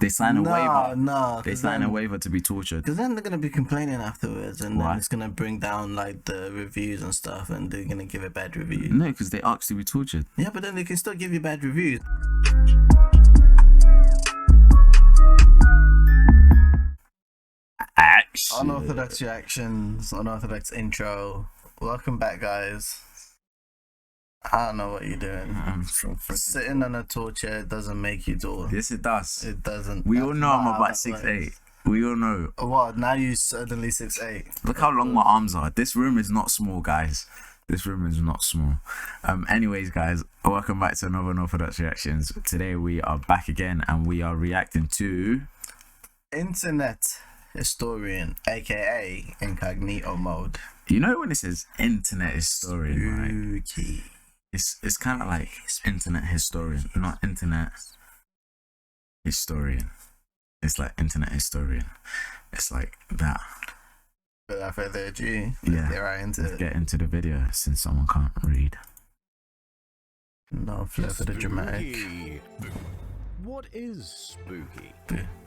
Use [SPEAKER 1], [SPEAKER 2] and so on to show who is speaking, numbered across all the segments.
[SPEAKER 1] They sign a waiver.
[SPEAKER 2] No.
[SPEAKER 1] They sign a waiver to be tortured.
[SPEAKER 2] Because then they're gonna be complaining afterwards, and
[SPEAKER 1] Why?
[SPEAKER 2] then it's gonna bring down like the reviews and stuff, and they're gonna give it bad reviews.
[SPEAKER 1] No, because they asked to be tortured.
[SPEAKER 2] Yeah, but then they can still give you bad reviews.
[SPEAKER 1] Action.
[SPEAKER 2] Unorthodox reactions, unorthodox intro. Welcome back, guys. I don't know what you're doing. Sitting on a torture doesn't make you tall.
[SPEAKER 1] Yes, it does.
[SPEAKER 2] It doesn't.
[SPEAKER 1] We all know I'm about 6'8". We all know.
[SPEAKER 2] What? Now you suddenly 6'8".
[SPEAKER 1] Look how long my arms are. This room is not small, guys. This room is not small. Anyways, guys, welcome back to another Unorthodox reactions. Today we are back again, and we are reacting to
[SPEAKER 2] Internet historian, aka Incognito mode.
[SPEAKER 1] You know when it says internet historian, right?
[SPEAKER 2] Spooky.
[SPEAKER 1] It's kind of like internet historian, not internet historian. It's like internet historian. It's like that.
[SPEAKER 2] Without further ado,
[SPEAKER 1] Yeah.
[SPEAKER 2] let's get right into
[SPEAKER 1] Let's
[SPEAKER 2] it.
[SPEAKER 1] get into the video since someone can't read.
[SPEAKER 2] No flair for the dramatic.
[SPEAKER 3] Spooky. What is spooky?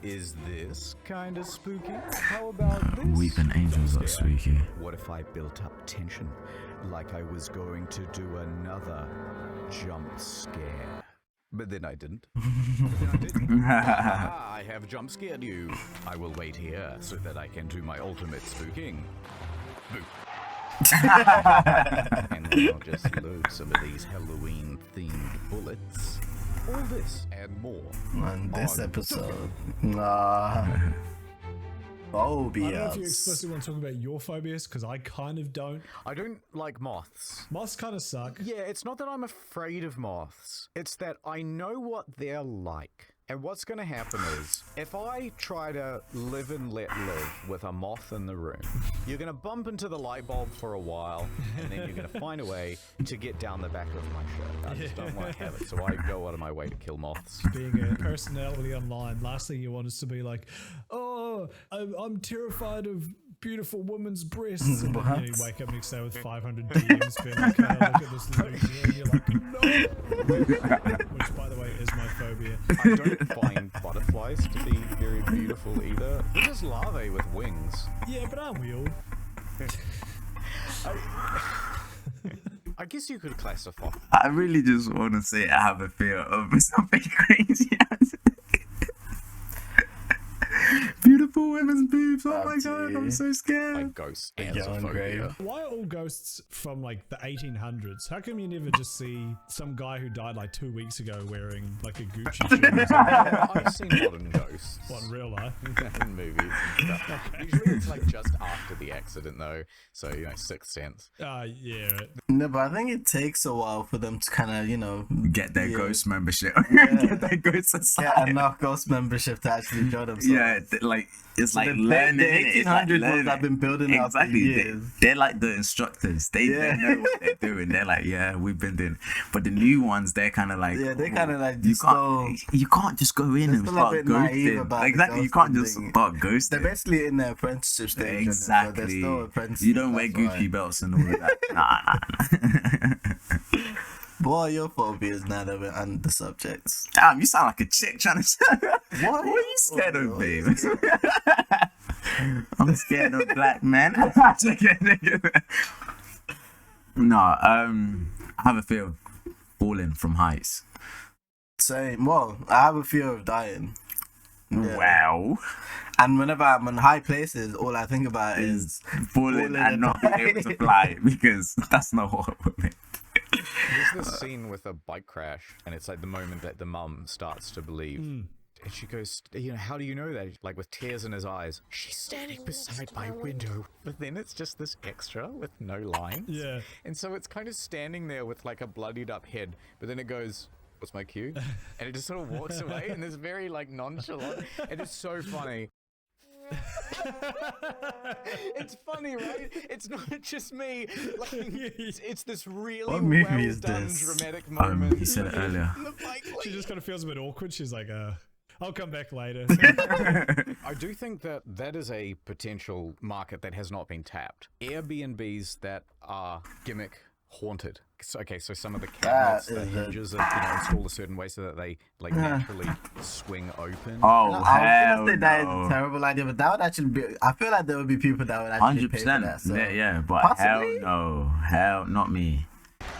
[SPEAKER 3] Is this kind of spooky? How about this?
[SPEAKER 1] Weeping angels are
[SPEAKER 3] Scare?
[SPEAKER 1] spooky.
[SPEAKER 3] What if I built up tension, like I was going to do another jump scare? But then I didn't. I have jump scared you. I will wait here so that I can do my ultimate spooking. Boo. And then I'll just load some of these Halloween-themed bullets. All this and more.
[SPEAKER 2] On this
[SPEAKER 3] on
[SPEAKER 2] episode,
[SPEAKER 4] I don't know if you
[SPEAKER 2] phobias.
[SPEAKER 4] explicitly want to talk about your phobias, because I kind of don't.
[SPEAKER 3] I don't like moths.
[SPEAKER 4] Moths kind of suck.
[SPEAKER 3] Yeah, it's not that I'm afraid of moths. It's that I know what they're like. And what's going to happen is, if I try to live and let live with a moth in the room, you're going to bump into the light bulb for a while, and then you're going to find a way to get down the back of my shirt. I just don't want to have it, so I go out of my way to kill moths.
[SPEAKER 4] Being a personality online, last thing you want is to be like, oh, I'm terrified of beautiful women's breasts. And then you wake up next day with 500 DMs being like, look at this little girl. And you're like, no! Which, by the way, is my phobia.
[SPEAKER 3] I don't find butterflies to be very beautiful either. They're just larvae with wings.
[SPEAKER 4] Yeah, but aren't we all?
[SPEAKER 3] I guess you could classify.
[SPEAKER 1] I really just want to say I have a fear of something crazy. Beautiful women's boobs. Oh my god, I'm so scared.
[SPEAKER 3] Like ghosts and
[SPEAKER 2] Young
[SPEAKER 3] phobia.
[SPEAKER 4] Why are all ghosts from like the 1800s? How come you never just see some guy who died like 2 weeks ago wearing like a Gucci shirt or something?
[SPEAKER 3] I've seen modern ghosts.
[SPEAKER 4] What, in real life?
[SPEAKER 3] In movies and stuff. Usually it's like just after the accident though, so you know, Sixth Sense.
[SPEAKER 4] Yeah.
[SPEAKER 2] No, but I think it takes a while for them to kind of,
[SPEAKER 1] Get their
[SPEAKER 2] Yeah.
[SPEAKER 1] ghost membership. Get their ghost
[SPEAKER 2] get
[SPEAKER 1] society.
[SPEAKER 2] enough ghost membership to actually show themselves.
[SPEAKER 1] Yeah, like it's like learning.
[SPEAKER 2] The
[SPEAKER 1] innit? It's like
[SPEAKER 2] 1800s ones
[SPEAKER 1] learning.
[SPEAKER 2] have been building up for
[SPEAKER 1] Exactly.
[SPEAKER 2] years.
[SPEAKER 1] They're like the instructors. They know what they're doing. They're like, yeah, we've been doing. But the new ones, they're kind of like,
[SPEAKER 2] Yeah, they kind of like
[SPEAKER 1] you
[SPEAKER 2] just
[SPEAKER 1] you can't just go in
[SPEAKER 2] they're
[SPEAKER 1] and
[SPEAKER 2] still a
[SPEAKER 1] start
[SPEAKER 2] bit naive
[SPEAKER 1] ghosting.
[SPEAKER 2] about the
[SPEAKER 1] Exactly, you can't
[SPEAKER 2] ghosting
[SPEAKER 1] just
[SPEAKER 2] thing.
[SPEAKER 1] start
[SPEAKER 2] They're
[SPEAKER 1] ghosting.
[SPEAKER 2] basically in their apprenticeship stage. innit? So
[SPEAKER 1] Exactly.
[SPEAKER 2] they're still apprentices.
[SPEAKER 1] You don't wear
[SPEAKER 2] that's
[SPEAKER 1] Gucci
[SPEAKER 2] why.
[SPEAKER 1] belts and all of that. Nah.
[SPEAKER 2] What are your phobias now that we're on the subjects?
[SPEAKER 1] Damn, you sound like a chick trying to.
[SPEAKER 2] What?
[SPEAKER 1] What are you scared of,
[SPEAKER 2] Oh,
[SPEAKER 1] babe? I'm scared of black men. No, I have a fear of falling from heights.
[SPEAKER 2] Same. Well, I have a fear of dying. Yeah.
[SPEAKER 1] Wow.
[SPEAKER 2] And whenever I'm in high places, all I think about is
[SPEAKER 1] Falling and not being able to fly, because that's not what women.
[SPEAKER 3] There's this scene with a bike crash, and it's like the moment that the mum starts to believe. And she goes, you know, how do you know that? Like with tears in his eyes. She's standing beside my window. But then it's just this extra with no lines.
[SPEAKER 4] Yeah.
[SPEAKER 3] And so it's kind of standing there with like a bloodied up head. But then it goes, what's my cue? And it just sort of walks away. And it's very like nonchalant. And it's so funny. It's funny, right? It's not just me. Like, it's this really
[SPEAKER 2] What movie
[SPEAKER 3] well
[SPEAKER 2] is
[SPEAKER 3] done
[SPEAKER 2] this?
[SPEAKER 3] dramatic moment.
[SPEAKER 1] He said it earlier.
[SPEAKER 3] The bike
[SPEAKER 4] She just kind of feels a bit awkward. She's like, I'll come back later.
[SPEAKER 3] I do think that that is a potential market that has not been tapped. Airbnbs that are gimmick haunted. Okay, so some of the
[SPEAKER 2] That
[SPEAKER 3] cabinets, the
[SPEAKER 2] is
[SPEAKER 3] hinges are installed a certain way so that they like naturally swing open.
[SPEAKER 1] Oh,
[SPEAKER 2] I was
[SPEAKER 1] hell
[SPEAKER 2] gonna say that is a
[SPEAKER 1] no.
[SPEAKER 2] terrible idea, but that would actually be. I feel like there would be people that would actually pay for
[SPEAKER 1] 100%.
[SPEAKER 2] that. So.
[SPEAKER 1] Yeah, but
[SPEAKER 2] Possibly?
[SPEAKER 1] hell no. Hell, not me.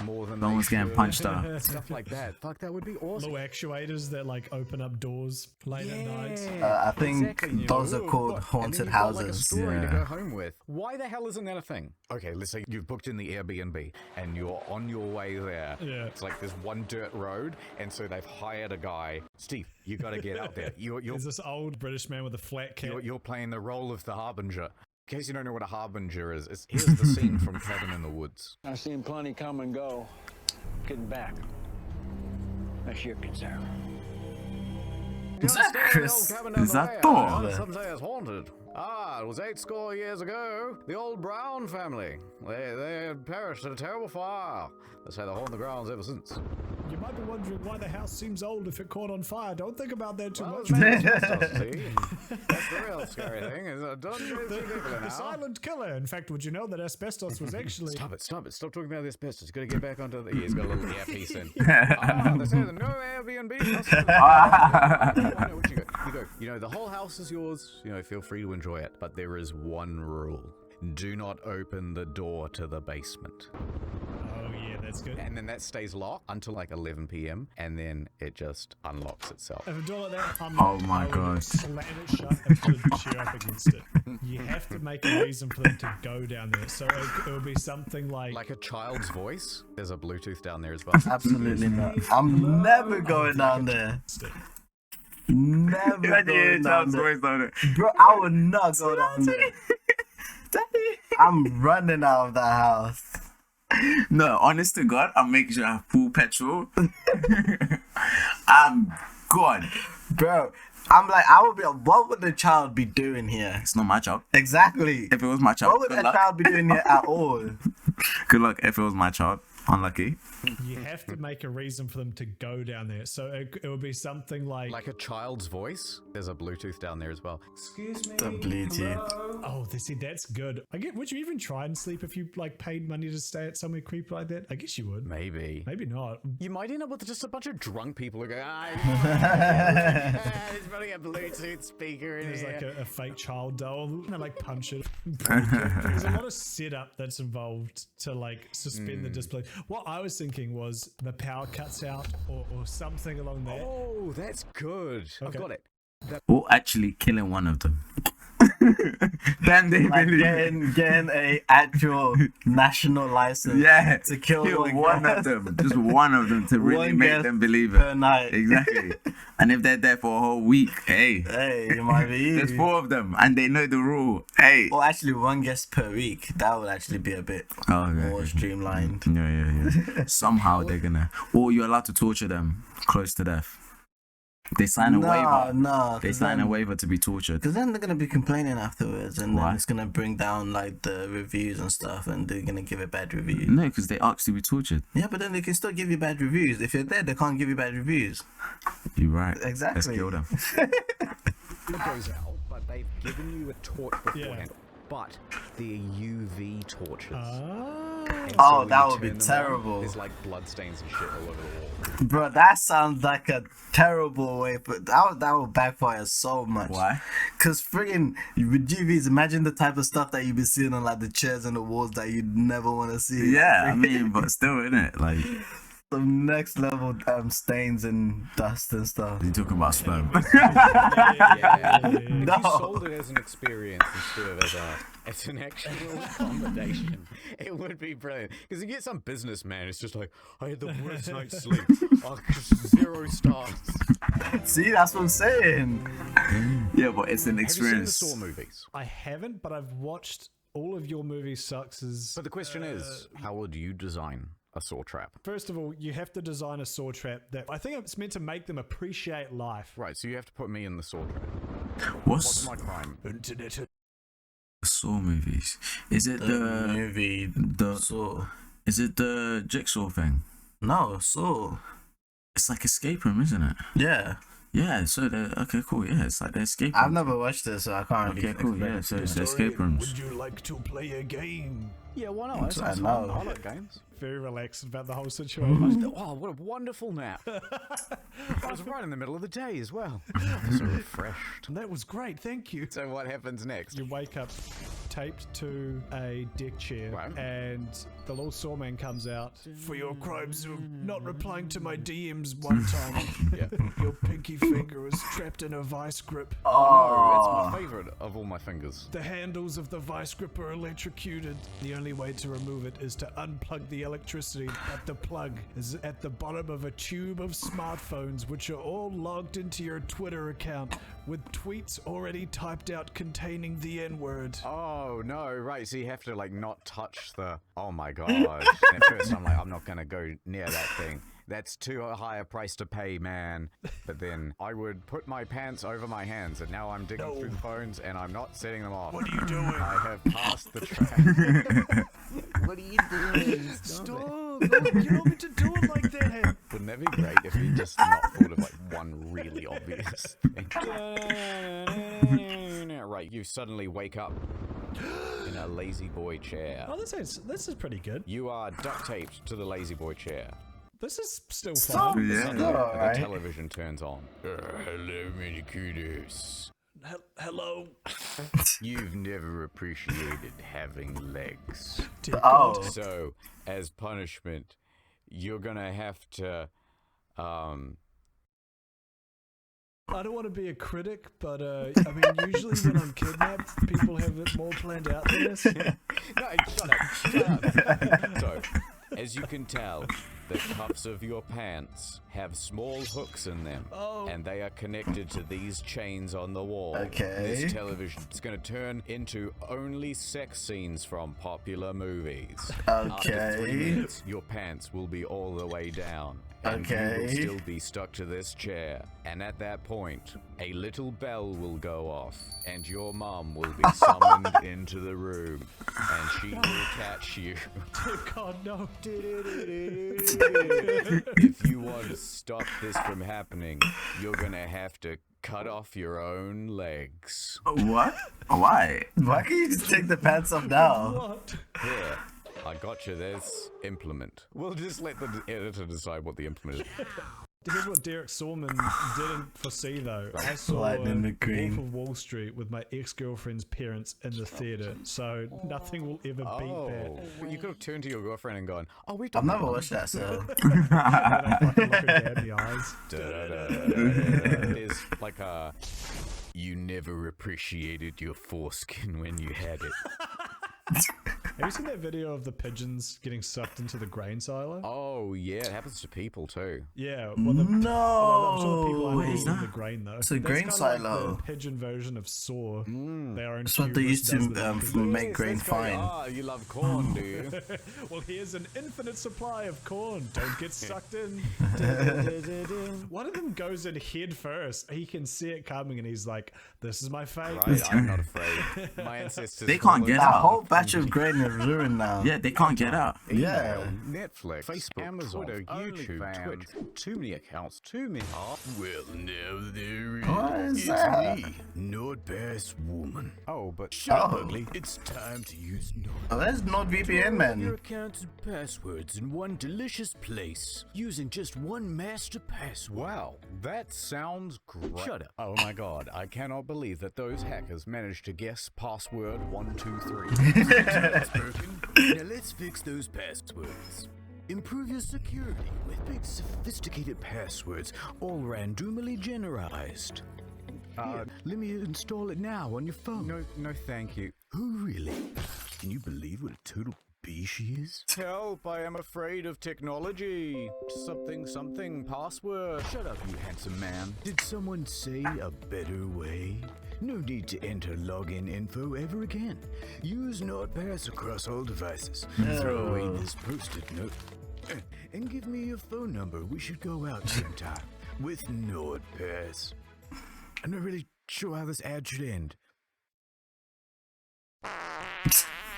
[SPEAKER 3] More than
[SPEAKER 1] Someone's
[SPEAKER 3] they
[SPEAKER 1] getting
[SPEAKER 3] should.
[SPEAKER 1] punched up.
[SPEAKER 3] Stuff like that. Fuck, that would be awesome.
[SPEAKER 4] Little actuators that like open up doors late at night.
[SPEAKER 2] I think
[SPEAKER 3] exactly.
[SPEAKER 2] those are
[SPEAKER 3] Ooh,
[SPEAKER 2] called
[SPEAKER 3] look, and
[SPEAKER 2] haunted
[SPEAKER 3] then you've got, like, a
[SPEAKER 2] houses.
[SPEAKER 3] story to
[SPEAKER 1] Yeah.
[SPEAKER 3] go home with. Why the hell isn't that a thing? Okay, let's say you've booked in the Airbnb and you're on your way there.
[SPEAKER 4] Yeah.
[SPEAKER 3] It's like there's one dirt road, and so they've hired a guy. Steve, you got to get out there. You're
[SPEAKER 4] There's this old British man with a flat cap.
[SPEAKER 3] you're playing the role of the harbinger. In case you don't know what a harbinger is, here's the scene from Cabin in the Woods.
[SPEAKER 5] I've seen plenty come and go. Getting back. That's your concern.
[SPEAKER 1] Is that Chris? Is that Thor?
[SPEAKER 3] Some say it's haunted. Ah, it was 80 years ago. The old Brown family. They had perished in a terrible fire. They say they haunt the grounds ever since.
[SPEAKER 4] You might be wondering why the house seems old if it caught on fire. Don't think about that too
[SPEAKER 3] Well,
[SPEAKER 4] much.
[SPEAKER 3] it's made of asbestos, see? That's the real scary thing. Is don't see people
[SPEAKER 4] The
[SPEAKER 3] now.
[SPEAKER 4] silent killer. In fact, would you know that asbestos was actually...
[SPEAKER 3] Stop it. Stop talking about the asbestos. Got to get back onto the... Yeah, he's got a little earpiece in. They say there's no Airbnb. You know, the whole house is yours. You know, feel free to enjoy it. But there is one rule. Do not open the door to the basement.
[SPEAKER 4] Oh yeah, that's good.
[SPEAKER 3] And then that stays locked until like 11 p.m. and then it just unlocks itself.
[SPEAKER 4] If a door like that,
[SPEAKER 1] Oh my
[SPEAKER 4] I would
[SPEAKER 1] God.
[SPEAKER 4] slam it shut and put a chair up against it. You have to make a reason for them to go down there. So it would be something like...
[SPEAKER 3] Like a child's voice. There's a Bluetooth down there as well.
[SPEAKER 2] Absolutely not. I'm never going down there. Never going down there. Bro, I would not go down there. I'm running out of that house.
[SPEAKER 1] No, honest to God, I'm making sure I have full petrol. I'm gone.
[SPEAKER 2] Bro, I'm like, I would be like, what would the child be doing here?
[SPEAKER 1] It's not my job.
[SPEAKER 2] Exactly.
[SPEAKER 1] If it was my child,
[SPEAKER 2] What would
[SPEAKER 1] good
[SPEAKER 2] a
[SPEAKER 1] luck.
[SPEAKER 2] child be doing here at all?
[SPEAKER 1] Good luck if it was my child. Unlucky.
[SPEAKER 4] You have to make a reason for them to go down there. So it would be something like...
[SPEAKER 3] Like a child's voice. There's a Bluetooth down there as well. Excuse me.
[SPEAKER 2] The Bluetooth.
[SPEAKER 4] Oh, see, that's good. Would you even try and sleep if you like paid money to stay at somewhere creepy like that? I guess you would.
[SPEAKER 3] Maybe.
[SPEAKER 4] Maybe not.
[SPEAKER 3] You might end up with just a bunch of drunk people who go, there's probably a Bluetooth speaker in
[SPEAKER 4] There's
[SPEAKER 3] here.
[SPEAKER 4] like a fake child doll, and I like punch it. There's a lot of setup that's involved to like suspend the disbelief. What I was thinking was the power cuts out or something along that.
[SPEAKER 3] Oh, that's good. I've
[SPEAKER 4] Okay.
[SPEAKER 3] got it.
[SPEAKER 1] Or actually killing one of them. Then they
[SPEAKER 2] Like
[SPEAKER 1] believe.
[SPEAKER 2] getting a actual national license
[SPEAKER 1] Yeah,
[SPEAKER 2] to kill
[SPEAKER 1] one of them. Just one of them to really
[SPEAKER 2] One
[SPEAKER 1] make
[SPEAKER 2] guest
[SPEAKER 1] them believe
[SPEAKER 2] per
[SPEAKER 1] it.
[SPEAKER 2] night.
[SPEAKER 1] Exactly. And if they're there for a whole week, hey,
[SPEAKER 2] Hey, it might be
[SPEAKER 1] there's
[SPEAKER 2] you.
[SPEAKER 1] 4 of them and they know the rule. Hey.
[SPEAKER 2] Or actually one guest per week. That would actually be a bit
[SPEAKER 1] Oh, okay.
[SPEAKER 2] more streamlined.
[SPEAKER 1] Yeah. Somehow they're gonna. Or you're allowed to torture them close to death. They sign a waiver.
[SPEAKER 2] No,
[SPEAKER 1] They sign a waiver to be tortured.
[SPEAKER 2] Because then they're gonna be complaining afterwards, and
[SPEAKER 1] Why?
[SPEAKER 2] then it's gonna bring down like the reviews and stuff, and they're gonna give it bad reviews.
[SPEAKER 1] No, because they asked to be tortured.
[SPEAKER 2] Yeah, but then they can still give you bad reviews. If you're there, they can't give you bad reviews.
[SPEAKER 1] You're right.
[SPEAKER 2] Exactly.
[SPEAKER 1] Let's kill them.
[SPEAKER 3] It goes out, but they've given you a torch beforehand. But they're UV torches. And so
[SPEAKER 2] Oh,
[SPEAKER 3] when
[SPEAKER 2] that
[SPEAKER 3] you
[SPEAKER 2] would be
[SPEAKER 3] turn them on,
[SPEAKER 2] terrible.
[SPEAKER 3] There's like blood stains and shit all over the wall.
[SPEAKER 2] Bro, that sounds like a terrible way, but that would backfire so much.
[SPEAKER 1] Why?
[SPEAKER 2] Cause friggin' with GVs, imagine the type of stuff that you'd be seeing on like the chairs and the walls that you'd never want to see.
[SPEAKER 1] Yeah, I mean, but still, innit? Like,
[SPEAKER 2] Some next level stains and dust and stuff.
[SPEAKER 1] you're talking about sperm.
[SPEAKER 3] Yeah. If
[SPEAKER 2] No.
[SPEAKER 3] you sold it as an experience instead of as an actual accommodation, it would be brilliant. Because you get some businessman who's just like, I had the worst night's sleep. Oh, 0 stars.
[SPEAKER 2] See, that's what I'm saying.
[SPEAKER 1] Yeah, but it's an
[SPEAKER 3] Have you seen the
[SPEAKER 1] experience.
[SPEAKER 3] Saw movies?
[SPEAKER 4] I haven't, but I've watched all of your movie sucks.
[SPEAKER 3] But the question is, how would you design a saw trap?
[SPEAKER 4] First of all, you have to design a saw trap that I think it's meant to make them appreciate life.
[SPEAKER 3] Right, so you have to put me in the saw trap.
[SPEAKER 1] What's
[SPEAKER 3] What's my crime?
[SPEAKER 1] Saw movies? Is it
[SPEAKER 2] The
[SPEAKER 1] the
[SPEAKER 2] movie Saw.
[SPEAKER 1] Is it the Jigsaw thing?
[SPEAKER 2] No, Saw.
[SPEAKER 1] It's like escape room, isn't it?
[SPEAKER 2] Yeah.
[SPEAKER 1] Yeah. So okay, cool. Yeah, it's like the escape room.
[SPEAKER 2] I've never watched it, so I can't really
[SPEAKER 1] Okay, cool.
[SPEAKER 2] explain
[SPEAKER 1] Yeah.
[SPEAKER 2] it
[SPEAKER 1] So
[SPEAKER 2] to
[SPEAKER 1] it's
[SPEAKER 2] you.
[SPEAKER 1] the escape rooms.
[SPEAKER 4] Would you like to play a game?
[SPEAKER 3] Yeah, why not?
[SPEAKER 2] That's what I
[SPEAKER 3] Sounds fun.
[SPEAKER 2] know.
[SPEAKER 3] I like games.
[SPEAKER 4] Very relaxed about the whole situation.
[SPEAKER 3] Oh, what a wonderful nap. I was right in the middle of the day as well. So refreshed.
[SPEAKER 4] That was great, thank you.
[SPEAKER 3] So what happens next?
[SPEAKER 4] You wake up taped to a deck chair,
[SPEAKER 3] Right.
[SPEAKER 4] and the little sawman comes out. For your crimes of not replying to my DMs one time, your pinky finger was trapped in a vice grip.
[SPEAKER 3] No, it's my favorite of all my fingers.
[SPEAKER 4] The handles of the vice grip are electrocuted. The only way to remove it is to unplug the electricity, but the plug is at the bottom of a tube of smartphones, which are all logged into your Twitter account with tweets already typed out containing the N-word.
[SPEAKER 3] Oh no, right, so you have to like not touch the... Oh my god. At first I'm like, I'm not gonna go near that thing. That's too high a price to pay, man. But then I would put my pants over my hands, and now I'm digging through the phones, and I'm not setting them off.
[SPEAKER 4] What are you doing?
[SPEAKER 3] I have passed the track.
[SPEAKER 2] What are you doing?
[SPEAKER 4] Stop! No, you don't mean to do it like that.
[SPEAKER 3] Wouldn't that be great if we just not thought of like one really obvious thing? Right, you suddenly wake up in a lazy boy chair.
[SPEAKER 4] Oh, this is pretty good.
[SPEAKER 3] You are duct taped to the lazy boy chair.
[SPEAKER 4] This is still
[SPEAKER 2] So,
[SPEAKER 4] fun.
[SPEAKER 1] Yeah.
[SPEAKER 3] Suddenly,
[SPEAKER 2] all
[SPEAKER 3] the
[SPEAKER 2] right.
[SPEAKER 3] television turns on. Hello, mini cuties.
[SPEAKER 4] Hello,
[SPEAKER 3] You've never appreciated having legs.
[SPEAKER 4] dear
[SPEAKER 2] Oh.
[SPEAKER 4] God.
[SPEAKER 3] So, as punishment, you're gonna have to,
[SPEAKER 4] I don't want to be a critic, but I mean, usually when I'm kidnapped, people have it more planned out than this.
[SPEAKER 3] No, shut up. So, as you can tell, the cuffs of your pants have small hooks in them, and they are connected to these chains on the wall.
[SPEAKER 2] Okay.
[SPEAKER 3] This television is going to turn into only sex scenes from popular movies. After 3
[SPEAKER 2] Okay.
[SPEAKER 3] minutes, your pants will be all the way down. And you will
[SPEAKER 2] Okay.
[SPEAKER 3] still be stuck to this chair. And at that point, a little bell will go off, and your mum will be summoned into the room, and she will catch you.
[SPEAKER 4] Dear God, no.
[SPEAKER 3] If you want to stop this from happening, you're gonna have to cut off your own legs.
[SPEAKER 1] What? Why?
[SPEAKER 2] Why can't you just take the pants off now?
[SPEAKER 4] What?
[SPEAKER 3] Here, I got you this implement. We'll just let the editor decide what the implement is.
[SPEAKER 4] Here's what Derek Sorman didn't foresee, though. I saw
[SPEAKER 2] Lightning
[SPEAKER 4] The
[SPEAKER 2] McQueen.
[SPEAKER 4] Wolf of Wall Street with my ex-girlfriend's parents in the theater, so nothing will ever beat
[SPEAKER 3] Oh,
[SPEAKER 4] that.
[SPEAKER 3] you could have turned to your girlfriend and gone, "Oh, we've
[SPEAKER 2] I've
[SPEAKER 3] done
[SPEAKER 2] never watched that, so.
[SPEAKER 4] And I fucking look at dad in the eyes.
[SPEAKER 3] There's like a, you never appreciated your foreskin when you had it.
[SPEAKER 4] Have you seen that video of the pigeons getting sucked into the grain silo?
[SPEAKER 3] Oh yeah, it happens to people too.
[SPEAKER 4] Yeah. Well, I'm sure people
[SPEAKER 2] No.
[SPEAKER 4] aren't eating the grain though.
[SPEAKER 2] It's a
[SPEAKER 4] That's
[SPEAKER 2] grain
[SPEAKER 4] kinda
[SPEAKER 2] silo.
[SPEAKER 4] Like the pigeon version of Saw. Their own
[SPEAKER 2] That's what they
[SPEAKER 4] hubris
[SPEAKER 2] used to
[SPEAKER 4] does the monkey.
[SPEAKER 2] make grain
[SPEAKER 3] This guy-
[SPEAKER 2] fine.
[SPEAKER 3] Ah, you love corn, do you?
[SPEAKER 4] Well, here's an infinite supply of corn. Don't get sucked in. One of them goes in head first. He can see it coming, and he's like, "This is my fate."
[SPEAKER 3] Right, I'm not afraid. My ancestors.
[SPEAKER 1] They can't get
[SPEAKER 2] That
[SPEAKER 1] out.
[SPEAKER 2] whole batch of grain is ruined now.
[SPEAKER 1] Yeah, they can't get out.
[SPEAKER 2] Yeah.
[SPEAKER 3] Netflix, Facebook, Amazon, Twitter, YouTube, Twitch. Too many accounts, too many. Well, now there
[SPEAKER 2] What is that?
[SPEAKER 3] Not best woman. Oh, but
[SPEAKER 2] Oh.
[SPEAKER 3] It's time to use
[SPEAKER 2] Oh, that's NordVPN,
[SPEAKER 3] your
[SPEAKER 2] man.
[SPEAKER 3] accounts and passwords in one delicious place using just one master password. Wow, that sounds great. Shut up. Oh my god, I cannot believe that those hackers managed to guess password 123. It's broken. Now let's fix those passwords. Improve your security with big sophisticated passwords, all randomly generized. Let me install it now on your phone. No, thank you. Who really? Can you believe what a total bee she is? Help, I am afraid of technology. Something password. Shut up, you handsome man. Did someone say a better way? No need to enter login info ever again. Use NordPass across all devices. Throw away this post-it note. And give me your phone number. We should go out sometime with NordPass. I'm not really sure how this ad should end.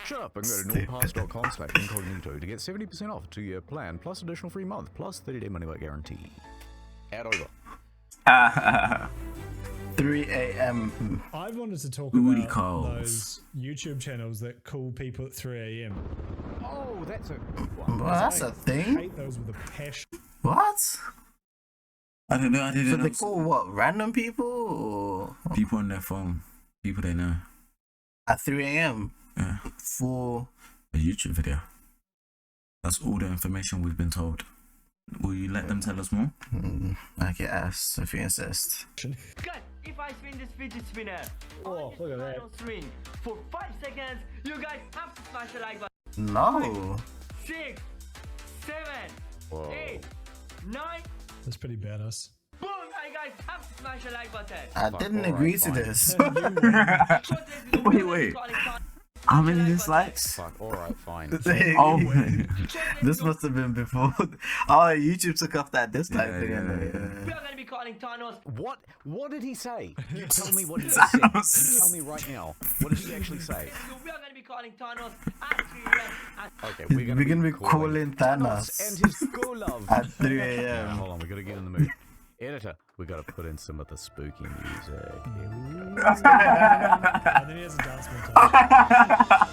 [SPEAKER 3] Shut up and go to nordpass.com/incognito to get 70% off a 2-year plan plus additional free month plus 30-day money-back guarantee. Ad over.
[SPEAKER 2] 3 a.m.
[SPEAKER 4] I wanted to talk
[SPEAKER 1] Booty
[SPEAKER 4] about
[SPEAKER 1] calls.
[SPEAKER 4] those YouTube channels that call people at 3 a.m.
[SPEAKER 3] Oh, that's a.
[SPEAKER 2] Well, that's a
[SPEAKER 4] I
[SPEAKER 2] thing.
[SPEAKER 4] hate those with a passion.
[SPEAKER 2] What?
[SPEAKER 1] I don't know. I
[SPEAKER 2] So
[SPEAKER 1] didn't
[SPEAKER 2] they
[SPEAKER 1] know.
[SPEAKER 2] call what? Random people or
[SPEAKER 1] People on their phone. People they know.
[SPEAKER 2] at 3 a.m.
[SPEAKER 1] Yeah.
[SPEAKER 2] for?
[SPEAKER 1] A YouTube video. That's all the information we've been told. Will you let them tell us more?
[SPEAKER 2] I guess if you insist.
[SPEAKER 6] Guys, if I spin this fidget spinner,
[SPEAKER 4] Oh, look at that.
[SPEAKER 6] final swing for 5 seconds, you guys have to smash the like button.
[SPEAKER 2] No.
[SPEAKER 6] 6, 7,
[SPEAKER 3] Whoa.
[SPEAKER 6] 8, 9,
[SPEAKER 4] That's pretty badass.
[SPEAKER 6] boom! And you guys have to smash the like button.
[SPEAKER 2] I didn't agree to this.
[SPEAKER 1] Wait. How many dislikes?
[SPEAKER 3] Fuck. All right, fine.
[SPEAKER 1] Oh,
[SPEAKER 2] This must have been before. Oh, YouTube took off that dislike
[SPEAKER 1] Yeah,
[SPEAKER 2] thing.
[SPEAKER 1] yeah,
[SPEAKER 2] and
[SPEAKER 6] We are gonna be calling Thanos.
[SPEAKER 3] What? What did he say? You tell me what he said. You
[SPEAKER 1] Thanos.
[SPEAKER 3] tell me right now. What did he actually say?
[SPEAKER 6] We are gonna be calling Thanos at 3 a.m.
[SPEAKER 3] Okay,
[SPEAKER 2] We're gonna be calling Thanos
[SPEAKER 3] and his go love.
[SPEAKER 2] at 3
[SPEAKER 3] Yeah,
[SPEAKER 2] a.m.
[SPEAKER 3] hold on, we gotta get in the mood. Editor, we gotta put in some of the spooky music. Here we go.
[SPEAKER 4] And then he has a dance montage.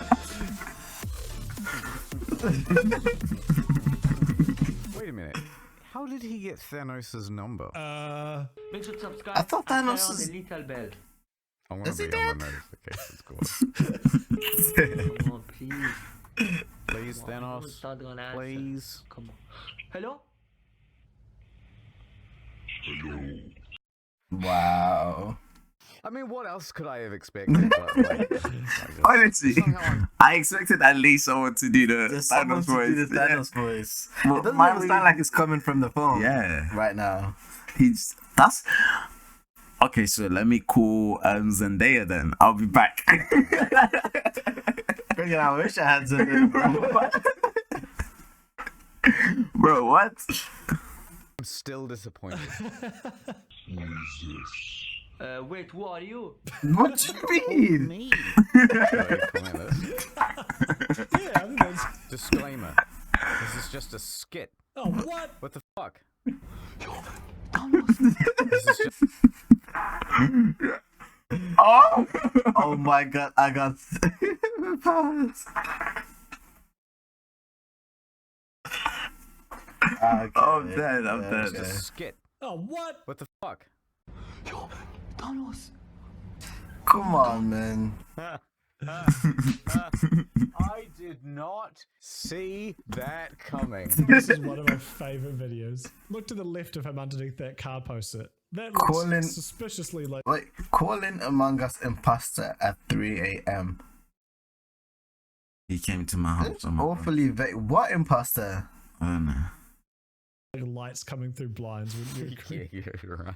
[SPEAKER 3] Wait a minute. How did he get Thanos' number?
[SPEAKER 6] Make sure to subscribe.
[SPEAKER 2] I thought
[SPEAKER 6] and turn
[SPEAKER 2] Thanos
[SPEAKER 6] on
[SPEAKER 2] is-
[SPEAKER 6] the little bell.
[SPEAKER 3] I'm gonna
[SPEAKER 2] Is he
[SPEAKER 3] be on
[SPEAKER 2] dead?
[SPEAKER 3] the notifications course.
[SPEAKER 6] Come on, please.
[SPEAKER 3] Please,
[SPEAKER 6] Come on,
[SPEAKER 3] Thanos.
[SPEAKER 6] start gonna answer.
[SPEAKER 3] Please.
[SPEAKER 6] Come on. Hello?
[SPEAKER 2] Wow.
[SPEAKER 3] I mean, what else could I have expected? But, like,
[SPEAKER 1] honestly,
[SPEAKER 3] somehow
[SPEAKER 1] I expected at least someone to do the
[SPEAKER 2] There's someone
[SPEAKER 1] Thanos
[SPEAKER 2] to
[SPEAKER 1] voice.
[SPEAKER 2] do the Thanos voice.
[SPEAKER 1] Well,
[SPEAKER 2] It doesn't
[SPEAKER 1] my
[SPEAKER 2] even
[SPEAKER 1] reason-
[SPEAKER 2] sound like it's coming from the phone.
[SPEAKER 1] Yeah,
[SPEAKER 2] Right now.
[SPEAKER 1] that's okay. So let me call Zendaya then. I'll be back.
[SPEAKER 2] Freaking, I wish I had something.
[SPEAKER 1] Bro, what?
[SPEAKER 3] I'm still disappointed.
[SPEAKER 6] Wait, who are you?
[SPEAKER 2] What do you mean?
[SPEAKER 3] Me. Wait, comment this.
[SPEAKER 4] Yeah, I think that's.
[SPEAKER 3] Disclaimer. This is just a skit.
[SPEAKER 4] Oh, what?
[SPEAKER 3] What the fuck? This is just...
[SPEAKER 1] Oh,
[SPEAKER 2] Oh my god, I got powers. Okay.
[SPEAKER 1] I'm dead. I'm
[SPEAKER 2] Yeah,
[SPEAKER 1] dead.
[SPEAKER 2] okay.
[SPEAKER 3] a skit.
[SPEAKER 4] Oh, what?
[SPEAKER 3] What the fuck?
[SPEAKER 6] Thanos.
[SPEAKER 2] Come on, man.
[SPEAKER 3] I did not see that coming.
[SPEAKER 4] This is one of my favorite videos. Look to the left of him underneath that car poster. That looks
[SPEAKER 2] Colin-
[SPEAKER 4] suspiciously like.
[SPEAKER 2] Wait, calling Among Us imposter at 3 a.m.
[SPEAKER 1] He came to my house.
[SPEAKER 2] It's
[SPEAKER 1] I'm like,
[SPEAKER 2] awfully vague. What imposter?
[SPEAKER 1] I don't know.
[SPEAKER 4] Lights coming through blinds. Wouldn't you agree?
[SPEAKER 3] Yeah, you're right.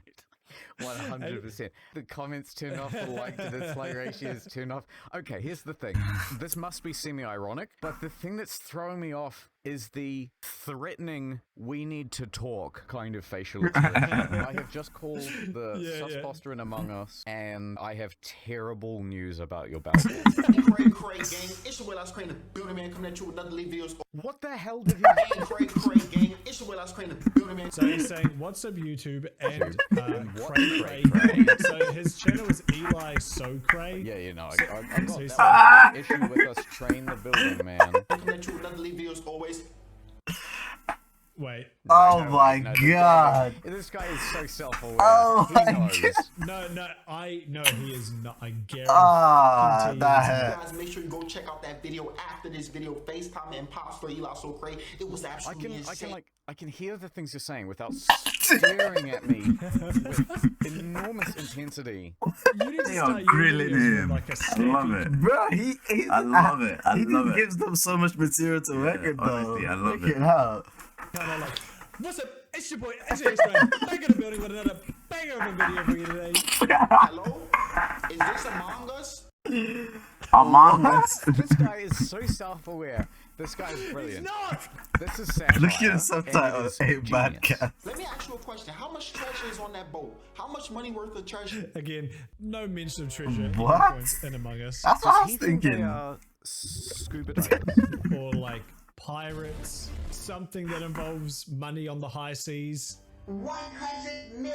[SPEAKER 3] 100%. The comments turn off, the like to dislike ratio is turned off. Okay, here's the thing. This must be semi-ironic, but the thing that's throwing me off is the threatening, we need to talk kind of facial expression. I have just called the
[SPEAKER 4] Yeah,
[SPEAKER 3] sus
[SPEAKER 4] yeah.
[SPEAKER 3] poster in Among Us, and I have terrible news about your ballot.
[SPEAKER 7] Craig gang, it's your Will I Screen the Building Man coming at you with another lead videos.
[SPEAKER 3] What the hell did he
[SPEAKER 7] And Craig gang, it's your Will I Screen the Building Man.
[SPEAKER 4] So he's saying, "What's up, YouTube?" And
[SPEAKER 3] What?
[SPEAKER 4] Cray. So his channel is Eli So Cray.
[SPEAKER 3] Yeah, you know, I got
[SPEAKER 4] So he's
[SPEAKER 3] that one issue with us train the building, man.
[SPEAKER 7] Coming at you with another lead videos always.
[SPEAKER 4] Wait.
[SPEAKER 2] Oh
[SPEAKER 3] No,
[SPEAKER 2] my
[SPEAKER 3] no,
[SPEAKER 2] god.
[SPEAKER 3] This guy is so self-aware.
[SPEAKER 2] Oh
[SPEAKER 3] he
[SPEAKER 2] my
[SPEAKER 3] knows.
[SPEAKER 4] No, he is not. I guarantee.
[SPEAKER 2] Ah,
[SPEAKER 4] he
[SPEAKER 2] that
[SPEAKER 4] is
[SPEAKER 2] hurt.
[SPEAKER 7] Guys, make sure you go check out that video after this video. FaceTime and pops for Eli So Craig. It was absolutely insane.
[SPEAKER 3] I can hear the things you're saying without staring at me with enormous intensity.
[SPEAKER 4] You need to
[SPEAKER 1] They are
[SPEAKER 4] start your
[SPEAKER 1] grilling
[SPEAKER 4] videos with,
[SPEAKER 1] him.
[SPEAKER 4] like a
[SPEAKER 1] I
[SPEAKER 4] snappy-
[SPEAKER 1] love it.
[SPEAKER 2] Bro, he
[SPEAKER 1] I love it. I
[SPEAKER 2] he
[SPEAKER 1] love
[SPEAKER 2] just
[SPEAKER 1] it.
[SPEAKER 2] gives them so much material to work with, though.
[SPEAKER 1] honestly, I love
[SPEAKER 2] Check
[SPEAKER 1] it.
[SPEAKER 2] out.
[SPEAKER 4] Kinda like, what's up? It's your boy, SJ back in the building with another banger of a video for you today.
[SPEAKER 7] Hello? Is this Among Us?
[SPEAKER 1] Among Us.
[SPEAKER 3] This guy is so self-aware. This guy is brilliant. This is satire.
[SPEAKER 2] Look at the
[SPEAKER 3] and
[SPEAKER 2] subtitles.
[SPEAKER 3] it
[SPEAKER 2] Hey,
[SPEAKER 3] is
[SPEAKER 2] bad
[SPEAKER 3] genius.
[SPEAKER 2] cat.
[SPEAKER 7] Let me ask you a question. How much treasure is on that boat? How much money worth of treasure?
[SPEAKER 4] Again, no mention of treasure at any
[SPEAKER 2] What?
[SPEAKER 4] point in Among Us.
[SPEAKER 2] That's what I
[SPEAKER 3] Does
[SPEAKER 2] was
[SPEAKER 3] he think they
[SPEAKER 2] thinking.
[SPEAKER 3] are scuba divers?
[SPEAKER 4] Or like pirates, something that involves money on the high seas.
[SPEAKER 8] $100 million.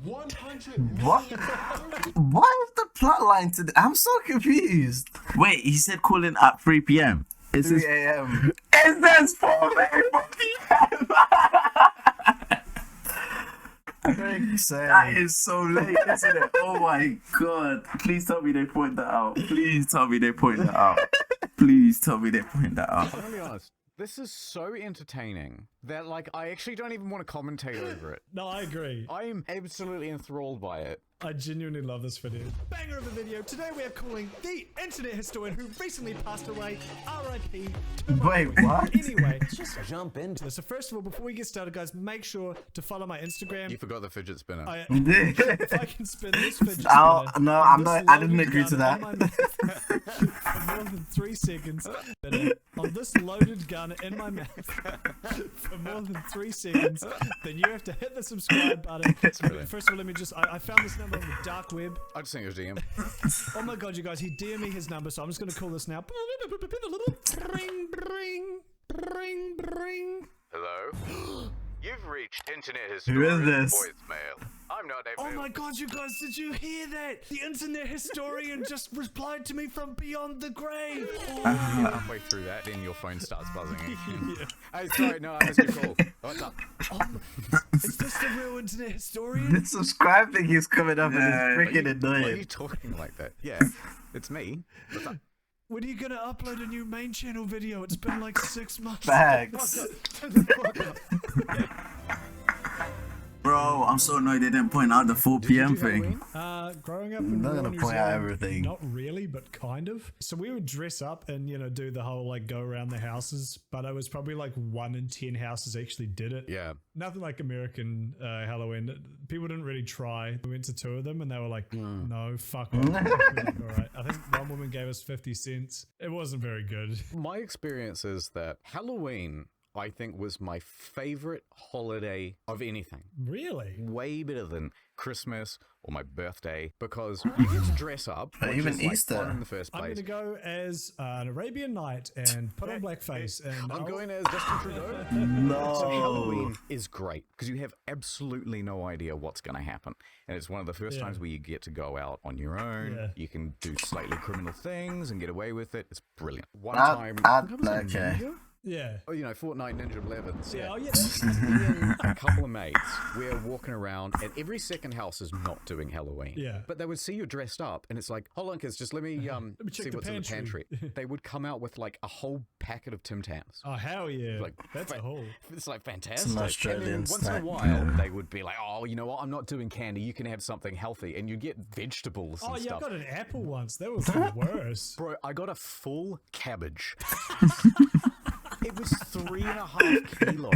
[SPEAKER 7] 100
[SPEAKER 2] What? What is the plot line to I'm so confused.
[SPEAKER 1] Wait, he said calling at 3 p.m. It
[SPEAKER 2] 3
[SPEAKER 1] says,
[SPEAKER 2] a.m.
[SPEAKER 1] it says 4 p.m. That is so late, isn't it? Oh my god. Please tell me they point that out. Please tell me they point that out. Please tell me they point that out.
[SPEAKER 3] I'm gonna be honest. This is so entertaining that, like, I actually don't even want to commentate over it.
[SPEAKER 4] No, I agree.
[SPEAKER 3] I am absolutely enthralled by it.
[SPEAKER 4] I genuinely love this video. Banger of a video. Today we are calling the internet historian who recently passed away, R.I.P. to my
[SPEAKER 2] Wait,
[SPEAKER 4] boy.
[SPEAKER 2] what?
[SPEAKER 4] Anyway, let's just jump into this. So first of all, before we get started, guys, make sure to follow my Instagram.
[SPEAKER 3] You forgot the fidget spinner.
[SPEAKER 4] If I can spin this fidget spinner,
[SPEAKER 2] No,
[SPEAKER 4] on
[SPEAKER 2] I'm
[SPEAKER 4] this
[SPEAKER 2] not. I didn't
[SPEAKER 4] loaded
[SPEAKER 2] agree to
[SPEAKER 4] gun
[SPEAKER 2] that.
[SPEAKER 4] in my mouth for more than 3 seconds. On this loaded gun in my mouth for more than 3 seconds, then you have to hit the subscribe button.
[SPEAKER 3] Brilliant.
[SPEAKER 4] First of all, let me just. I found this number on the dark web.
[SPEAKER 3] I just think it was DM.
[SPEAKER 4] Oh my god, you guys, he DM me his number, so I'm just gonna call this now. Bring, bring, bring, bring.
[SPEAKER 3] Hello? You've reached Internet
[SPEAKER 2] Who is
[SPEAKER 3] Historian
[SPEAKER 2] this?
[SPEAKER 3] voicemail. I'm not
[SPEAKER 4] Oh my god, you guys, did you hear that? The internet historian just replied to me from beyond the grave.
[SPEAKER 3] halfway through that, then your phone starts buzzing again. Hey, sorry, no, I missed your call. What's up?
[SPEAKER 4] Is this the real internet historian?
[SPEAKER 2] The subscribe thing is coming up and it's freaking
[SPEAKER 3] Why are you
[SPEAKER 2] annoying.
[SPEAKER 3] talking like that? Yeah, it's me. What's up?
[SPEAKER 4] When are you gonna upload a new main channel video? It's been like 6 months.
[SPEAKER 2] Facts.
[SPEAKER 1] Bro, I'm so annoyed they didn't point out the 4 p.m. thing.
[SPEAKER 4] Growing up in
[SPEAKER 2] Not
[SPEAKER 4] rural
[SPEAKER 2] gonna
[SPEAKER 4] New
[SPEAKER 2] point out
[SPEAKER 4] Zealand,
[SPEAKER 2] everything.
[SPEAKER 4] Not really, but kind of. So we would dress up and, you know, do the whole like go around the houses, but it was probably like 1 in 10 houses actually did it.
[SPEAKER 3] Yeah.
[SPEAKER 4] Nothing like American Halloween. People didn't really try. We went to 2 of them and they were like, no, fuck off. Like, all right. I think one woman gave us 50 cents. It wasn't very good.
[SPEAKER 3] My experience is that Halloween, I think, was my favorite holiday of anything.
[SPEAKER 4] Really?
[SPEAKER 3] Way better than Christmas or my birthday because you get to dress up.
[SPEAKER 2] Or
[SPEAKER 3] which
[SPEAKER 2] even
[SPEAKER 3] is, like,
[SPEAKER 2] Easter.
[SPEAKER 3] fun in the first
[SPEAKER 4] I'm
[SPEAKER 3] place.
[SPEAKER 4] going to go as an Arabian Night and put on blackface. And
[SPEAKER 3] I'm
[SPEAKER 4] I'll-
[SPEAKER 3] going as Justin Trudeau. So
[SPEAKER 2] No.
[SPEAKER 3] Halloween is great because you have absolutely no idea what's going to happen. And it's one of the first
[SPEAKER 4] Yeah.
[SPEAKER 3] times where you get to go out on your own.
[SPEAKER 4] Yeah.
[SPEAKER 3] You can do slightly criminal things and get away with it. It's brilliant. One
[SPEAKER 2] I-
[SPEAKER 3] time,
[SPEAKER 2] I-
[SPEAKER 3] I think I was in
[SPEAKER 2] okay.
[SPEAKER 3] Ninja?
[SPEAKER 4] Yeah.
[SPEAKER 3] Oh, you know, Fortnite Ninja 11s.
[SPEAKER 4] Yeah,
[SPEAKER 3] Yeah.
[SPEAKER 4] oh, yeah, that's-
[SPEAKER 3] Me and a couple of mates, we're walking around, and every second house is not doing Halloween.
[SPEAKER 4] Yeah.
[SPEAKER 3] But they would see you dressed up, and it's like, hold on, kids, just let me
[SPEAKER 4] check
[SPEAKER 3] see
[SPEAKER 4] the
[SPEAKER 3] what's in the
[SPEAKER 4] pantry.
[SPEAKER 3] pantry. They would come out with like a whole packet of Tim Tams.
[SPEAKER 4] Oh, hell yeah.
[SPEAKER 3] Like,
[SPEAKER 4] That's a whole.
[SPEAKER 3] It's like fantastic.
[SPEAKER 2] Australian
[SPEAKER 3] and then once
[SPEAKER 2] snack.
[SPEAKER 3] in a while, they would be like, oh, you know what? I'm not doing candy. You can have something healthy, and you get vegetables and
[SPEAKER 4] Oh, yeah, I
[SPEAKER 3] stuff.
[SPEAKER 4] got an apple once. That was the worst.
[SPEAKER 3] Bro, I got a full cabbage. It was 3.5 kilos.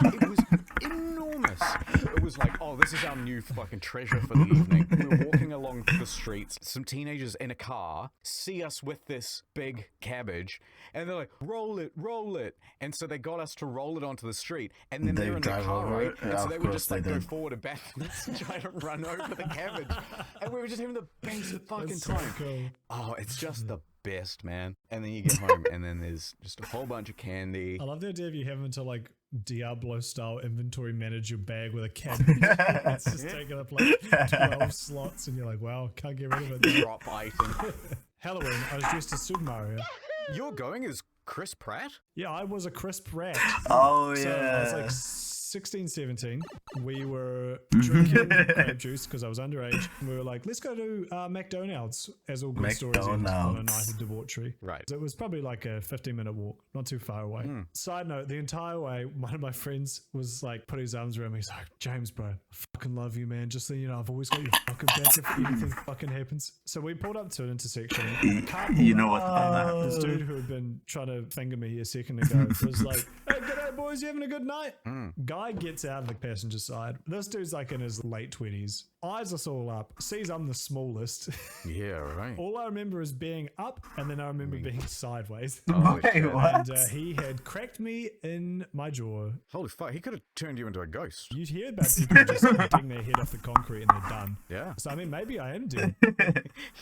[SPEAKER 3] It was enormous. It was like, oh, this is our new fucking treasure for the evening. We were walking along the streets. Some teenagers in a car see us with this big cabbage, and they're like, roll it, roll it. And so they got us to roll it onto the street, and then
[SPEAKER 2] They
[SPEAKER 3] they're in the
[SPEAKER 2] drive
[SPEAKER 3] car,
[SPEAKER 2] over
[SPEAKER 3] right?
[SPEAKER 2] it?
[SPEAKER 3] And
[SPEAKER 2] Yeah,
[SPEAKER 3] so
[SPEAKER 2] of
[SPEAKER 3] they would
[SPEAKER 2] course
[SPEAKER 3] just
[SPEAKER 2] they
[SPEAKER 3] like go
[SPEAKER 2] did.
[SPEAKER 3] forward and backwards and try to run over the cabbage. And we were just having the best fucking
[SPEAKER 4] That's so
[SPEAKER 3] time.
[SPEAKER 4] cool.
[SPEAKER 3] Oh, it's just the best, man. And then you get home, and then there's just a whole bunch of candy.
[SPEAKER 4] I love the idea of you having to like Diablo style inventory manage your bag with a cabbage. It's just taking up like 12 slots, and you're like, wow, can't get rid of it.
[SPEAKER 3] Drop item.
[SPEAKER 4] Halloween, I was dressed as Super Mario.
[SPEAKER 3] You're going as Chris Pratt?
[SPEAKER 4] Yeah, I was a crisp rat.
[SPEAKER 2] Oh,
[SPEAKER 4] So I was
[SPEAKER 2] yeah.
[SPEAKER 4] like 16, 17. We were drinking grape juice because I was underage. And we were like, let's go to McDonald's, as all good stories end on a
[SPEAKER 2] McDonald's.
[SPEAKER 4] night of debauchery.
[SPEAKER 3] Right.
[SPEAKER 4] So it was probably like a 15-minute walk, not too far away. Side note, the entire way, one of my friends was like, put his arms around me. He's like, James, bro, I fucking love you, man. Just so you know, I've always got your fucking back if anything fucking happens. So we pulled up to an intersection. And a car pulled
[SPEAKER 1] You know
[SPEAKER 4] up.
[SPEAKER 1] what?
[SPEAKER 4] This dude who had been trying to finger me a second ago was like, hey, g'day, boys, you having a good night? Guy gets out of the passenger side. This dude's like in his late 20s. Eyes us all up. Sees I'm the smallest.
[SPEAKER 3] Yeah, right.
[SPEAKER 4] All I remember is being up, and then I remember being sideways.
[SPEAKER 3] Oh,
[SPEAKER 2] Wait,
[SPEAKER 3] shit.
[SPEAKER 2] what?
[SPEAKER 4] And he had cracked me in my jaw.
[SPEAKER 3] Holy fuck, he could have turned you into a ghost.
[SPEAKER 4] You'd hear about people just ding their head off the concrete and they're done.
[SPEAKER 3] Yeah.
[SPEAKER 4] So, I mean, maybe I am dead.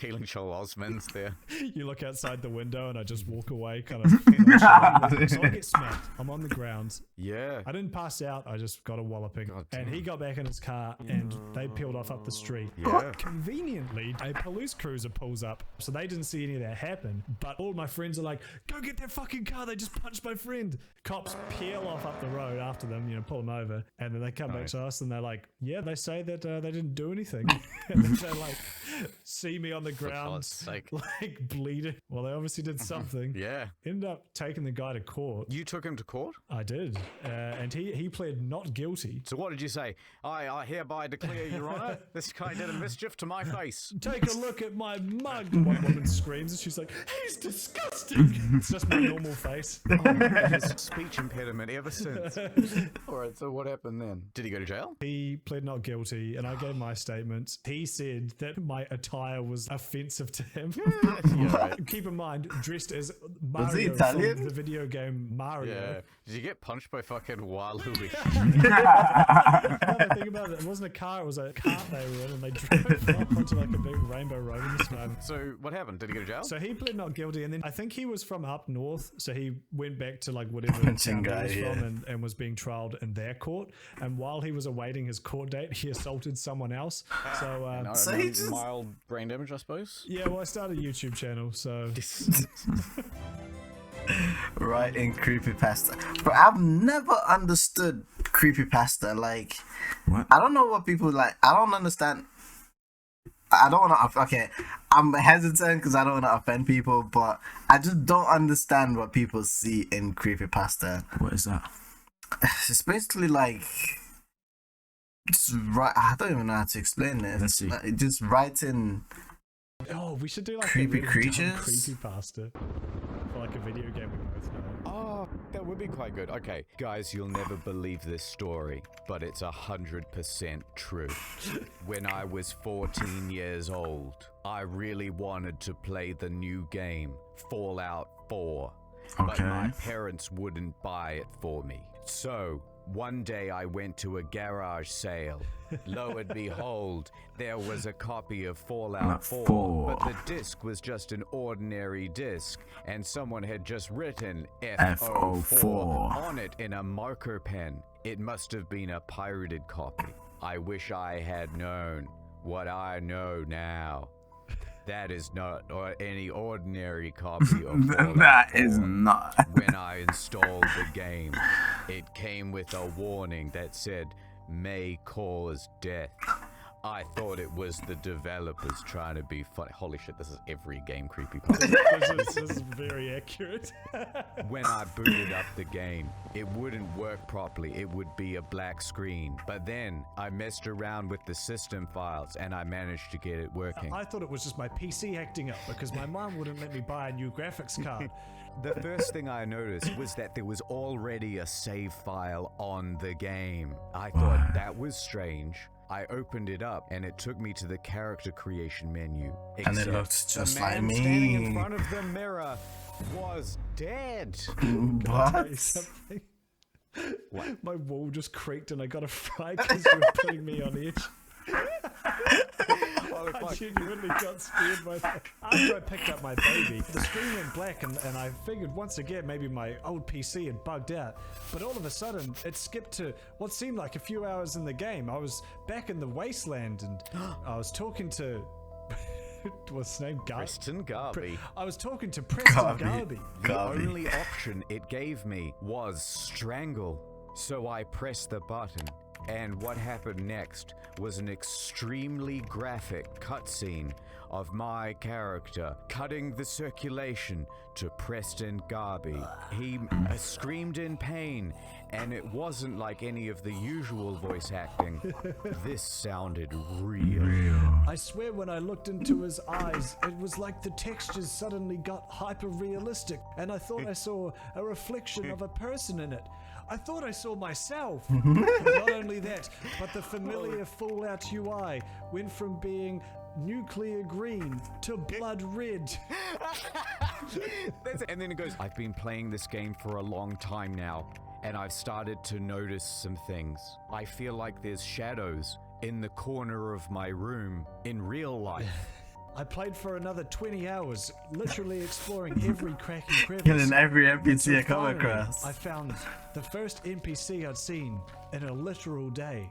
[SPEAKER 3] Healing Joel Osmond's there.
[SPEAKER 4] You look outside the window and I just walk away, kind of. So I get smacked. I'm on the ground. ground.
[SPEAKER 3] Yeah.
[SPEAKER 4] I didn't pass out. I just got a walloping.
[SPEAKER 3] God
[SPEAKER 4] And
[SPEAKER 3] damn.
[SPEAKER 4] he got back in his car and they peeled off up the street.
[SPEAKER 3] Yeah.
[SPEAKER 4] Conveniently, a police cruiser pulls up. So they didn't see any of that happen. But all my friends are like, go get that fucking car. They just punched my friend. Cops peel off up the road after them, pull them over. And then they come back to us and they're like, yeah, they say that they didn't do anything. And then they like see me on the ground,
[SPEAKER 3] God's sake.
[SPEAKER 4] like bleeding. Well, they obviously did something.
[SPEAKER 3] Yeah.
[SPEAKER 4] Ended up taking the guy to court.
[SPEAKER 3] You took him to court?
[SPEAKER 4] I did. And he pled not guilty.
[SPEAKER 3] So what did you say? I hereby declare, Your Honor, this guy did a mischief to my face.
[SPEAKER 4] Take a look at my mug. One woman screams and she's like, he's disgusting. It's just my normal face.
[SPEAKER 3] His speech impediment ever since. Alright, so what happened then? Did he go to jail?
[SPEAKER 4] He pled not guilty and I gave my statement. He said that my attire was offensive to him.
[SPEAKER 3] Yeah, right.
[SPEAKER 4] Keep in mind, dressed as
[SPEAKER 2] he
[SPEAKER 4] Mario
[SPEAKER 2] Italian?
[SPEAKER 4] from the video game Mario.
[SPEAKER 3] Yeah. Did you get punched by fucking Waluigi?
[SPEAKER 4] Another thing about it wasn't a car, it was a cart they were in and they drove off onto like a big rainbow road in this one.
[SPEAKER 3] So what happened? Did he go to jail?
[SPEAKER 4] So he pled not guilty, and then I think he was from up north, so he went back to like whatever town he
[SPEAKER 2] Chingai,
[SPEAKER 4] was
[SPEAKER 2] yeah.
[SPEAKER 4] from and was being trialed in their court. And while he was awaiting his court date, he assaulted someone else. So
[SPEAKER 3] No,
[SPEAKER 2] So
[SPEAKER 3] no,
[SPEAKER 2] he just-
[SPEAKER 3] mild brain damage, I suppose.
[SPEAKER 4] yeah, well, I started a YouTube channel, so
[SPEAKER 2] Right in creepypasta. But I've never understood creepypasta. Like,
[SPEAKER 1] What?
[SPEAKER 2] I don't know what people like. I don't understand. I don't want to. Okay, I'm hesitant because I don't want to offend people, but I just don't understand what people see in creepypasta.
[SPEAKER 1] What is that?
[SPEAKER 2] It's basically like. Just right. I don't even know how to explain it.
[SPEAKER 1] Let's see.
[SPEAKER 2] Like, just writing.
[SPEAKER 4] oh, we should do like
[SPEAKER 2] Creepy
[SPEAKER 4] a really
[SPEAKER 2] creatures?
[SPEAKER 4] dumb creepypasta for like a video game we both know.
[SPEAKER 3] Oh, that would be quite good. Okay, guys, you'll never believe this story, but it's 100% true. When I was 14 years old, I really wanted to play the new game, Fallout 4. But
[SPEAKER 1] Okay.
[SPEAKER 3] my parents wouldn't buy it for me. So, one day I went to a garage sale. Lo and behold, there was a copy of Fallout 4, but the disc was just an ordinary disc, and someone had just written FO4 on it in a marker pen. It must have been a pirated copy. I wish I had known what I know now. That is not any ordinary copy of Fallout
[SPEAKER 1] That
[SPEAKER 3] 4.
[SPEAKER 1] is not.
[SPEAKER 3] When I installed the game, it came with a warning that said, may cause death. I thought it was the developers trying to be funny. Holy shit, this is every game creepypasta.
[SPEAKER 4] This is very accurate.
[SPEAKER 3] When I booted up the game, it wouldn't work properly. It would be a black screen. But then I messed around with the system files and I managed to get it working.
[SPEAKER 4] I thought it was just my PC acting up because my mom wouldn't let me buy a new graphics card.
[SPEAKER 3] The first thing I noticed was that there was already a save file on the game. I thought that was strange. I opened it up and it took me to the character creation menu.
[SPEAKER 2] And it
[SPEAKER 3] Except
[SPEAKER 2] looked just
[SPEAKER 3] the
[SPEAKER 2] like
[SPEAKER 3] man standing in
[SPEAKER 2] me.
[SPEAKER 3] front of the mirror was dead.
[SPEAKER 2] What?
[SPEAKER 4] Something.
[SPEAKER 3] What?
[SPEAKER 4] My wall just creaked and I got a fright because you were putting me on edge. I genuinely got scared by that. After I picked up my baby, the screen went black and I figured once again maybe my old PC had bugged out. But all of a sudden, it skipped to what seemed like a few hours in the game. I was back in the wasteland and I was talking to... What's his name?
[SPEAKER 3] Preston Garvey.
[SPEAKER 4] I was talking to Preston Garvey.
[SPEAKER 3] The only option it gave me was strangle. So I pressed the button, and what happened next was an extremely graphic cutscene of my character cutting the circulation to Preston Garvey. He screamed in pain, and it wasn't like any of the usual voice acting. This sounded real.
[SPEAKER 4] I swear when I looked into his eyes, it was like the textures suddenly got hyper-realistic, and I thought I saw a reflection of a person in it. I thought I saw myself. Not only that, but the familiar Fallout UI went from being nuclear green to blood red.
[SPEAKER 3] And then it goes, I've been playing this game for a long time now, and I've started to notice some things. I feel like there's shadows in the corner of my room in real life.
[SPEAKER 4] I played for another 20 hours, literally exploring every crack and crevice.
[SPEAKER 2] Killing every NPC I come
[SPEAKER 4] Finally,
[SPEAKER 2] across.
[SPEAKER 4] I found The first NPC I'd seen in a literal day.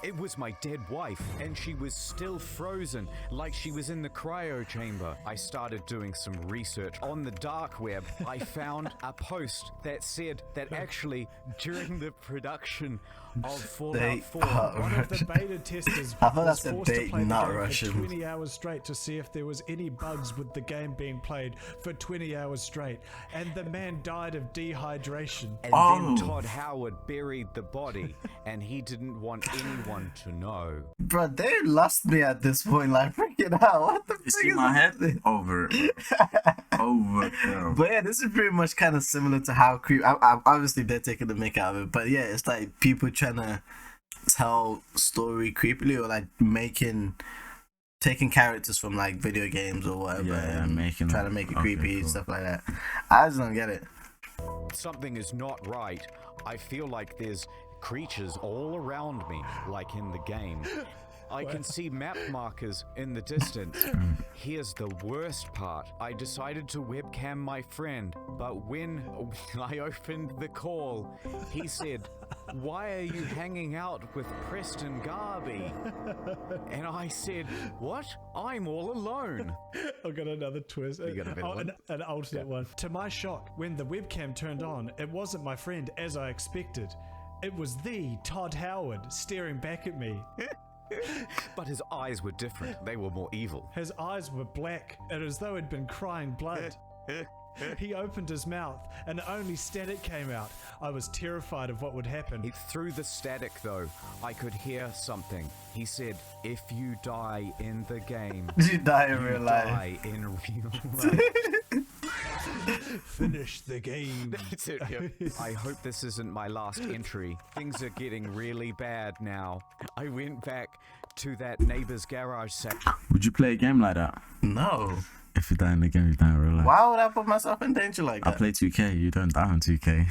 [SPEAKER 3] It was my dead wife, and she was still frozen, like she was in the cryo chamber. I started doing some research on the dark web. I found a post that said that actually, during the production of Fallout 4,
[SPEAKER 4] One of the beta testers
[SPEAKER 2] I thought
[SPEAKER 4] was
[SPEAKER 2] that's a
[SPEAKER 4] forced to
[SPEAKER 2] date,
[SPEAKER 4] play the
[SPEAKER 2] not
[SPEAKER 4] game
[SPEAKER 2] Russian.
[SPEAKER 4] for 20 hours straight to see if there was any bugs with the game being played for 20 hours straight, and the man died of dehydration.
[SPEAKER 3] And then Todd Howard buried the body, and he didn't want anyone to know.
[SPEAKER 2] Bro, they lost me at this point. Like, freaking hell, what the
[SPEAKER 1] You
[SPEAKER 2] fuck
[SPEAKER 1] see
[SPEAKER 2] is
[SPEAKER 1] my
[SPEAKER 2] this?
[SPEAKER 1] head? Over it. Over it, bro.
[SPEAKER 2] But yeah, this is pretty much kind of similar to how obviously they're taking the mick out of it. But yeah, it's like people trying to tell story creepily, or like taking characters from like video games or whatever, and trying to make it creepy,
[SPEAKER 1] cool.
[SPEAKER 2] stuff like that. I just don't get it.
[SPEAKER 3] Something is not right. I feel like there's creatures all around me, like in the game. I can see map markers in the distance. Here's the worst part. I decided to webcam my friend, but when I opened the call, he said, "Why are you hanging out with Preston Garvey?" And I said, "What? I'm all alone."
[SPEAKER 4] I've got another twist.
[SPEAKER 3] You got a better one?
[SPEAKER 4] An alternate one. To my shock, when the webcam turned on, it wasn't my friend as I expected. It was the Todd Howard staring back at me.
[SPEAKER 3] But his eyes were different. They were more evil.
[SPEAKER 4] His eyes were black, and as though he'd been crying blood. He opened his mouth, and only static came out. I was terrified of what would happen.
[SPEAKER 3] Through the static, though, I could hear something. He said, "If you die in the game,
[SPEAKER 2] You die in
[SPEAKER 3] you
[SPEAKER 2] real life.
[SPEAKER 3] die in real life."
[SPEAKER 4] Finish the game.
[SPEAKER 3] That's it, yep. I hope this isn't my last entry. Things are getting really bad now. I went back to that neighbor's garage section.
[SPEAKER 1] Would you play a game like that?
[SPEAKER 2] No.
[SPEAKER 1] If you die in the game, you die in real life.
[SPEAKER 2] Why would I put myself in danger like
[SPEAKER 1] I
[SPEAKER 2] that?
[SPEAKER 1] play 2K, you don't die on 2K.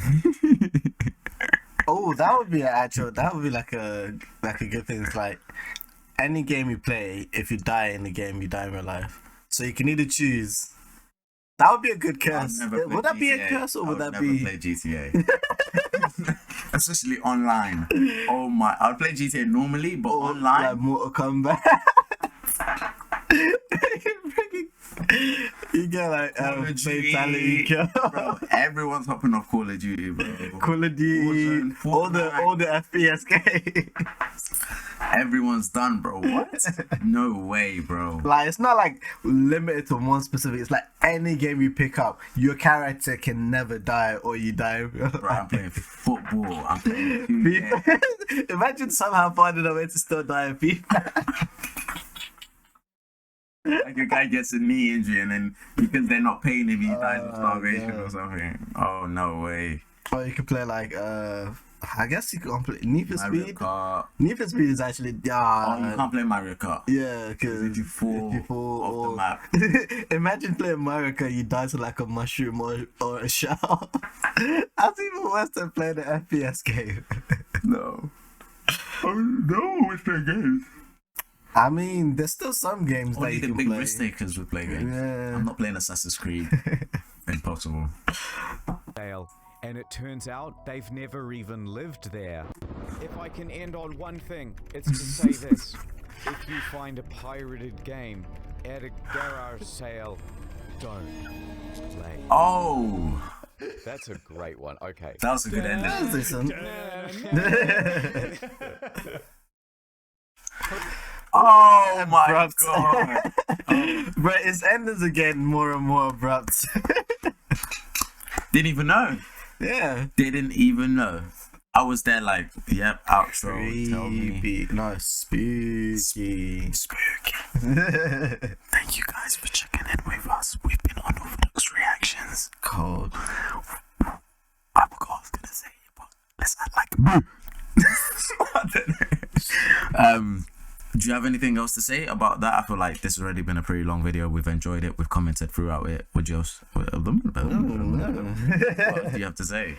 [SPEAKER 2] Oh, that would be like a good thing. It's like any game you play, if you die in the game, you die in real life. So you can either choose. That would be a good curse. Would that be a curse, or would that be?
[SPEAKER 1] I would never play GTA. Especially online. Oh my! I'd play GTA normally, but
[SPEAKER 2] Or
[SPEAKER 1] online.
[SPEAKER 2] like Mortal Kombat. You get like
[SPEAKER 1] Call of Duty,
[SPEAKER 2] fatality kill.
[SPEAKER 1] bro. Everyone's hopping off Call of Duty, bro.
[SPEAKER 2] Call of Duty,
[SPEAKER 1] Warzone,
[SPEAKER 2] all the FPS games.
[SPEAKER 1] Everyone's done, bro. What? No way, bro.
[SPEAKER 2] Like, it's not like limited to one specific. It's like any game you pick up, your character can never die, or you die.
[SPEAKER 1] Bro, I'm playing football. I'm playing 2K.
[SPEAKER 2] Imagine somehow finding a way to still die in FIFA.
[SPEAKER 1] Like a guy gets a knee injury, and then because they're not paying him, he dies of starvation
[SPEAKER 2] yeah.
[SPEAKER 1] or something. Oh no way!
[SPEAKER 2] Or you could play like I guess you can play Need for
[SPEAKER 1] Mario
[SPEAKER 2] Speed.
[SPEAKER 1] Kart.
[SPEAKER 2] Need for Speed is actually
[SPEAKER 1] Oh, you can't play Mario Kart.
[SPEAKER 2] yeah, because
[SPEAKER 1] If you fall off the map.
[SPEAKER 2] Imagine playing Mario Kart, you die to like a mushroom or a shell. That's even worse than playing an FPS game.
[SPEAKER 1] No. Oh no, it's their games.
[SPEAKER 2] I mean, there's still some games
[SPEAKER 1] Only
[SPEAKER 2] that you
[SPEAKER 1] the
[SPEAKER 2] can
[SPEAKER 1] big
[SPEAKER 2] play.
[SPEAKER 1] risk takers would play games.
[SPEAKER 2] Yeah.
[SPEAKER 1] I'm not playing Assassin's Creed. Impossible.
[SPEAKER 3] And it turns out they've never even lived there. If I can end on one thing, it's to say this. If you find a pirated game at a garage sale, don't play.
[SPEAKER 1] Oh,
[SPEAKER 3] That's a great one. Okay.
[SPEAKER 1] that was a good ending.
[SPEAKER 2] Listen.
[SPEAKER 1] Oh my
[SPEAKER 2] Abrupt.
[SPEAKER 1] god.
[SPEAKER 2] But its endings are getting more and more abrupt.
[SPEAKER 1] Didn't even know.
[SPEAKER 2] Yeah.
[SPEAKER 1] Didn't even know. I was there like, yep, outro. Tell me.
[SPEAKER 2] Creepy. No, spooky.
[SPEAKER 1] Spooky. Thank you guys for checking in with us. We've been on Unorthodox Reactions.
[SPEAKER 2] Cold.
[SPEAKER 1] I forgot what I was gonna say, but let's act like I don't know. Do you have anything else to say about that? I feel like this has already been a pretty long video. We've enjoyed it. We've commented throughout it. What do you have to say?